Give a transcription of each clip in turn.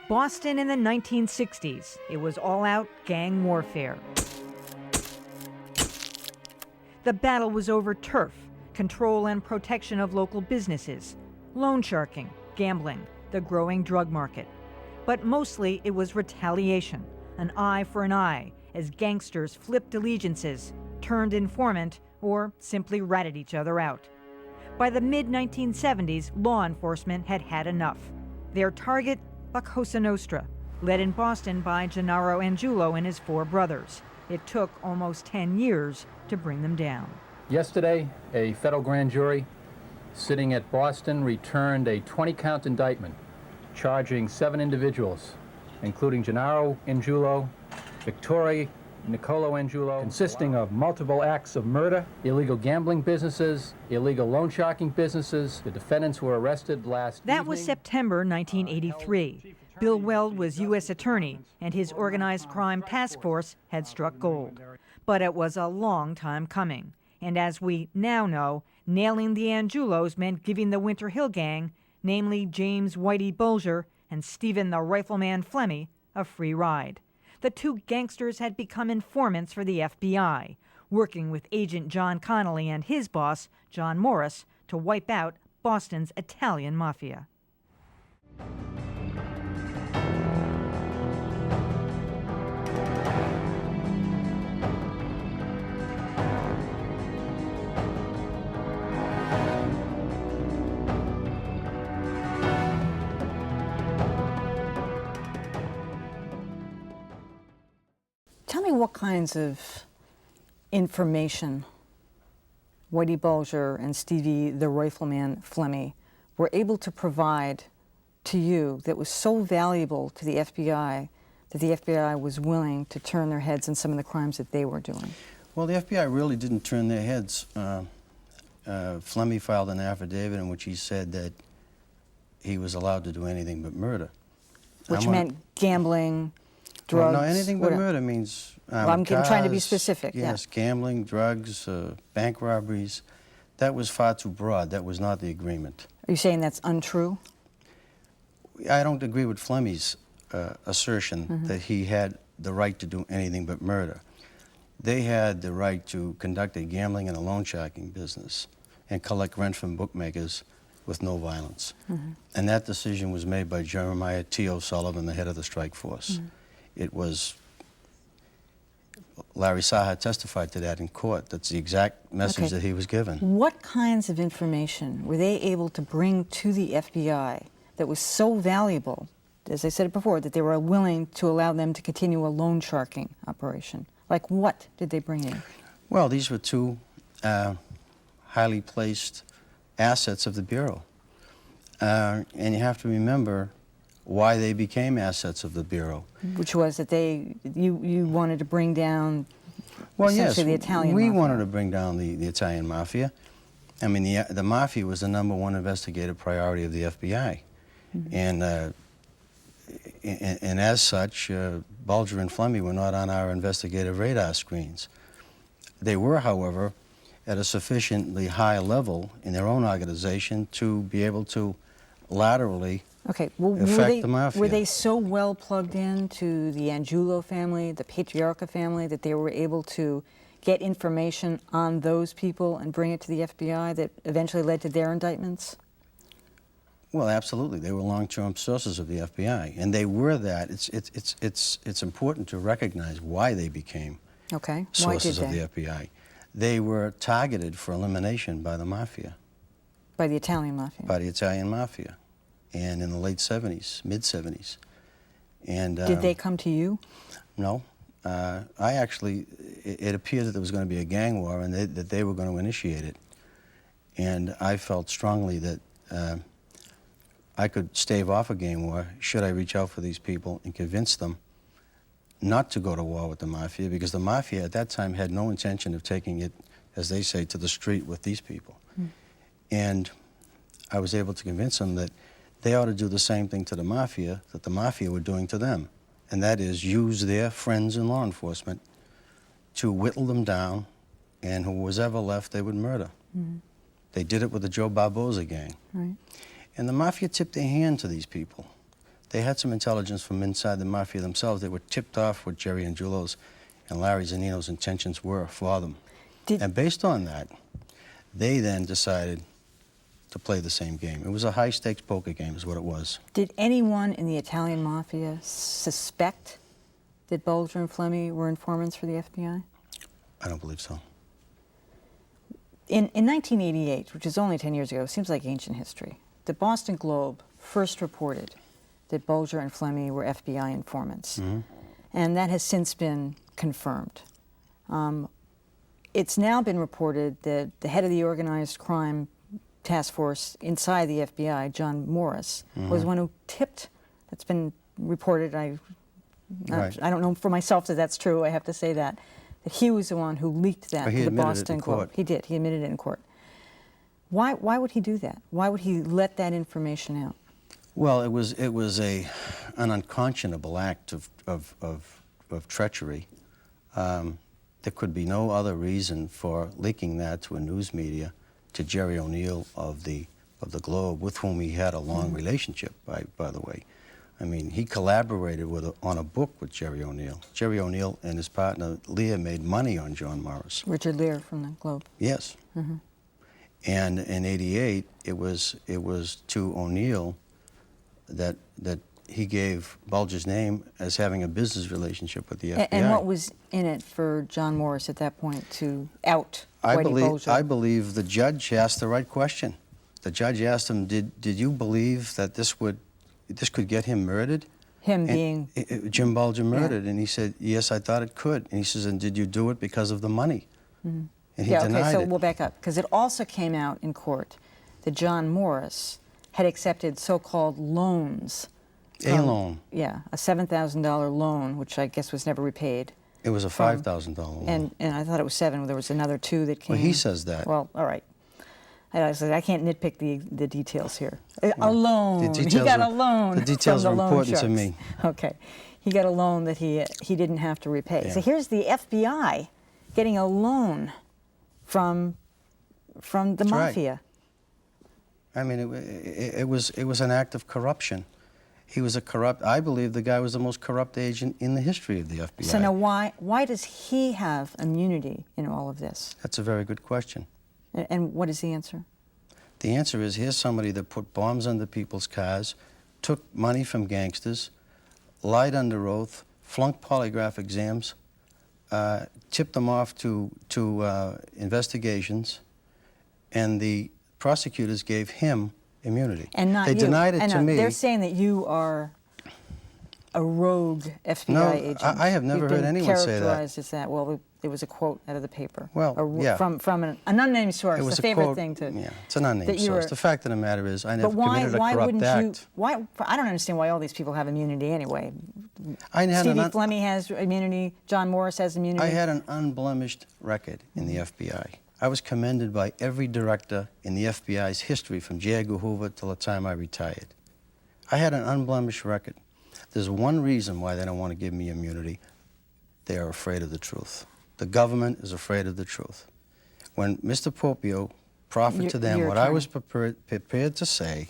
Boston in the 1960s. It was all-out gang warfare. The battle was over turf, control and protection of local businesses, loan sharking, gambling, the growing drug market. But mostly it was retaliation, an eye for an eye, as gangsters flipped allegiances, turned informant, or simply ratted each other out. By the mid-1970s, law enforcement had had enough. Their target, La Cosa Nostra, led in Boston by Gennaro Angiulo and his 4 brothers. It took almost 10 years to bring them down. Yesterday, a federal grand jury sitting at Boston returned a 20-count indictment charging 7 individuals, including Gennaro Angiulo, Victoria Nicolo Angiulo, consisting of multiple acts of murder, illegal gambling businesses, illegal loan sharking businesses. The defendants were arrested last evening. That was September 1983. Bill Weld was U.S. attorney, and his organized crime task force had struck gold. But it was a long time coming. And as we now know, nailing the Angiulos meant giving the Winter Hill Gang, namely James Whitey Bulger and Stephen the Rifleman Flemmi, a free ride. The 2 gangsters had become informants for the FBI, working with Agent John Connolly and his boss, John Morris, to wipe out Boston's Italian mafia. Tell me what kinds of information Whitey Bulger and Stevie the Rifleman Flemmi were able to provide to you that was so valuable to the FBI that the FBI was willing to turn their heads on some of the crimes that they were doing? Well, the FBI really didn't turn their heads. Flemmi filed an affidavit in which he said that he was allowed to do anything but murder. Which meant gambling, drugs? Well, no, anything but murder means well, I'm trying to be specific. Yes, gambling, drugs, bank robberies. That was far too broad. That was not the agreement. Are you saying that's untrue? I don't agree with Flemmi's assertion that he had the right to do anything but murder. They had the right to conduct a gambling and a loan sharking business and collect rent from bookmakers with no violence. And that decision was made by Jeremiah T. O'Sullivan, the head of the strike force. It was, Larry Saha testified to that in court. That's the exact message that he was given. What kinds of information were they able to bring to the FBI that was so valuable, as I said it before, that they were willing to allow them to continue a loan sharking operation? Like what did they bring in? Well, these were 2 highly placed assets of the Bureau. And you have to remember why they became assets of the Bureau. Which was that you wanted to bring down, well, yes, the Italian we mafia. wanted to bring down the Italian mafia. I mean, the mafia was the #1 investigative priority of the FBI. And as such, Bulger and Flemmi were not on our investigative radar screens. They were, however, at a sufficiently high level in their own organization to be able to laterally affect the mafia. Were they so well plugged into the Angiulo family, the Patriarca family, that they were able to get information on those people and bring it to the FBI that eventually led to their indictments? Well, absolutely. They were long-term sources of the FBI, and they were that. It's important to recognize why they became sources of the FBI. They were targeted for elimination by the mafia. By the Italian mafia? By the Italian mafia, and in the late 70s, mid-70s. And did they come to you? No. It appeared that there was going to be a gang war and that they were going to initiate it. And I felt strongly that I could stave off a gang war should I reach out for these people and convince them not to go to war with the mafia, because the mafia at that time had no intention of taking it, as they say, to the street with these people. And I was able to convince them that they ought to do the same thing to the mafia that the mafia were doing to them, and that is use their friends in law enforcement to whittle them down, and who was ever left they would murder. They did it with the Joe Barboza gang. And the mafia tipped their hand to these people. They had some intelligence from inside the mafia themselves. They were tipped off what Jerry Angiulo's and Larry Zanino's intentions were for them. And based on that, they then decided to play the same game. It was a high-stakes poker game is what it was. Did anyone in the Italian mafia suspect that Bulger and Flemmi were informants for the FBI? I don't believe so. In 1988, which is only 10 years ago, seems like ancient history, the Boston Globe first reported that Bulger and Flemmi were FBI informants. And that has since been confirmed. It's now been reported that the head of the organized crime task force inside the FBI, John Morris, was one who tipped, that's been reported, I don't know for myself that that's true, I have to say that he was the one who leaked that to the Boston Globe. He did, he admitted it in court. Why would he do that? Why would he let that information out? Well, it was an unconscionable act of treachery. There could be no other reason for leaking that to a news media, to Jerry O'Neill of the Globe, with whom he had a long relationship, by the way. I mean, he collaborated on a book with Jerry O'Neill. Jerry O'Neill and his partner Lear made money on John Morris. Richard Lear from the Globe. Yes. And in '88, it was to O'Neill that he gave Bulger's name as having a business relationship with the FBI. And what was in it for John Morris at that point to out Whitey Bulger? I believe the judge asked the right question. The judge asked him, "Did you believe that this could get him murdered?" Him being Jim Bulger murdered, and he said, "Yes, I thought it could." And he says, "And did you do it because of the money?" And he denied so it. we'll back up, because it also came out in court that John Morris had accepted so-called loans. A loan. Yeah, a $7,000 loan, which I guess was never repaid. It was a $5,000 loan. And I thought it was $7,000. There was another $2,000 that came. Well, he says that. Well, all right. I said I can't nitpick the details here. A loan. He got a loan. The details are important to me. Okay, he got a loan that he didn't have to repay. Yeah. So here's the FBI getting a loan from the mafia. Right. I mean, it was an act of corruption. He was a corrupt. I believe the guy was the most corrupt agent in the history of the FBI. So now, why does he have immunity in all of this? That's a very good question. And what is the answer? The answer is, here's somebody that put bombs under people's cars, took money from gangsters, lied under oath, flunked polygraph exams, tipped them off to investigations, and the prosecutors gave him immunity. And not they you. denied it to me. They're saying that you are a rogue FBI agent. I have never heard anyone say that. Characterized as that. Well, it was a quote out of the paper. Well, yeah. From an unnamed source. It was the favorite quote, thing to. Yeah, it's an unnamed source. The fact of the matter is, I never committed a corrupt wouldn't act. I don't understand why all these people have immunity anyway. Stevie Flemmi has immunity. John Morris has immunity. I had an unblemished record in the FBI. I was commended by every director in the FBI's history from J. Edgar Hoover till the time I retired. I had an unblemished record. There's one reason why they don't want to give me immunity. They are afraid of the truth. The government is afraid of the truth. When Mr. Popio proffered to them what I was prepared to say.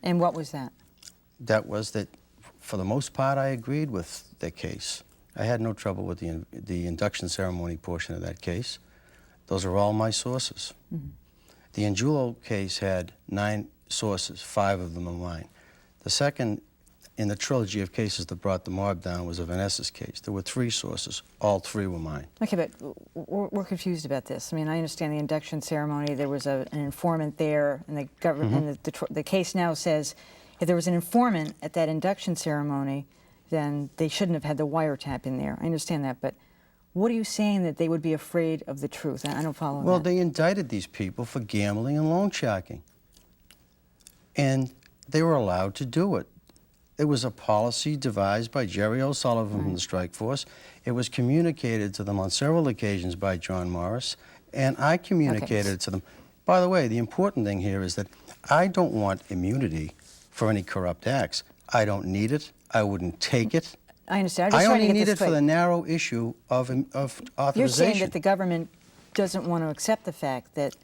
And what was that? That was that, for the most part, I agreed with their case. I had no trouble with the induction ceremony portion of that case. Those are all my sources. The Angiulo case had 9 sources, 5 of them are mine. The second in the trilogy of cases that brought the mob down was a Vanessa's case. There were 3 sources. All 3 were mine. Okay, but we're confused about this. I mean, I understand the induction ceremony. There was an informant there, and the government, and the case now says if there was an informant at that induction ceremony, then they shouldn't have had the wiretap in there. I understand that, but what are you saying that they would be afraid of the truth? I don't follow that. Well, they indicted these people for gambling and loan sharking. And they were allowed to do it. It was a policy devised by Jerry O'Sullivan from the Strike Force. It was communicated to them on several occasions by John Morris, and I communicated it to them. By the way, the important thing here is that I don't want immunity for any corrupt acts. I don't need it. I wouldn't take it. I understand. I only need it for the narrow issue of authorization. You're saying that the government doesn't want to accept the fact that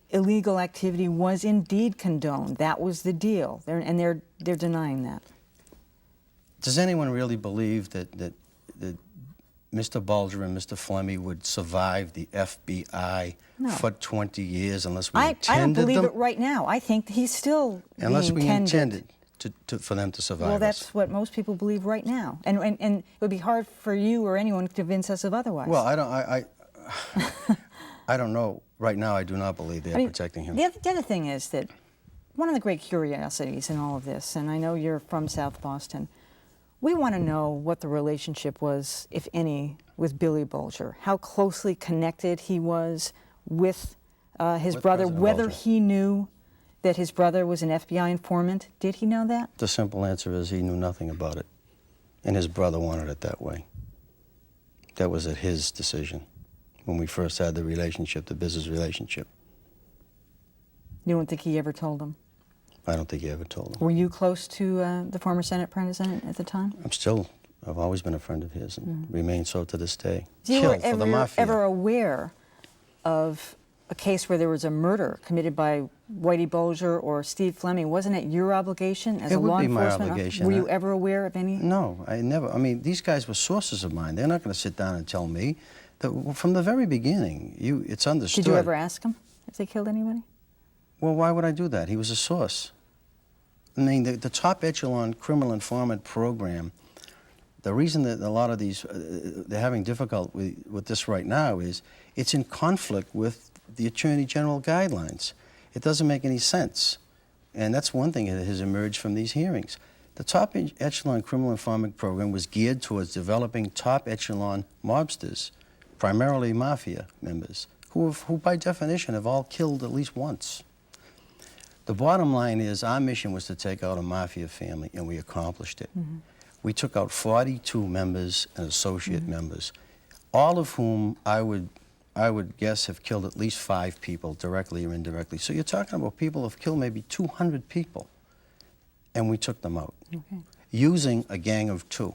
illegal activity was indeed condoned. That was the deal, and they're denying that. Does anyone really believe that Mr. Bulger and Mr. Fleming would survive the FBI No. for 20 years unless we I intended don't believe them? it right now. I think he's still Unless being we tended. intended for them to survive Well, us. that's what most people believe right now. And it would be hard for you or anyone to convince us of otherwise. Well, I don't know. Right now, I do not believe they're protecting him. The other thing is that one of the great curiosities in all of this, and I know you're from South Boston, we want to know what the relationship was, if any, with Billy Bulger, how closely connected he was with his With brother, President whether Bulger. he knew that his brother was an FBI informant. Did he know that? The simple answer is he knew nothing about it, and his brother wanted it that way. That was at his decision when we first had the relationship, the business relationship. You don't think he ever told him? I don't think he ever told him. Were you close to the former Senate president at the time? I've always been a friend of his and remain so to this day. You were Killed for the mafia. ever aware of a case where there was a murder committed by Whitey Bulger or Steve Fleming? Wasn't it your obligation as It a would law be my enforcement officer? obligation. Were you ever aware of any? No, I never. I mean, these guys were sources of mine. They're not going to sit down and tell me. From the very beginning, it's understood. Did you ever ask them if they killed anybody? Well, why would I do that? He was a source. I mean, the top echelon criminal informant program, the reason that a lot of these, they're having difficulty with this right now is it's in conflict with the Attorney General guidelines. It doesn't make any sense. And that's one thing that has emerged from these hearings. The top echelon criminal informant program was geared towards developing top echelon mobsters, primarily mafia members, who by definition have all killed at least once. The bottom line is our mission was to take out a mafia family, and we accomplished it. Mm-hmm. We took out 42 members and associate members, all of whom I would guess have killed at least 5 people, directly or indirectly. So you're talking about people who have killed maybe 200 people, and we took them out, using a gang of 2.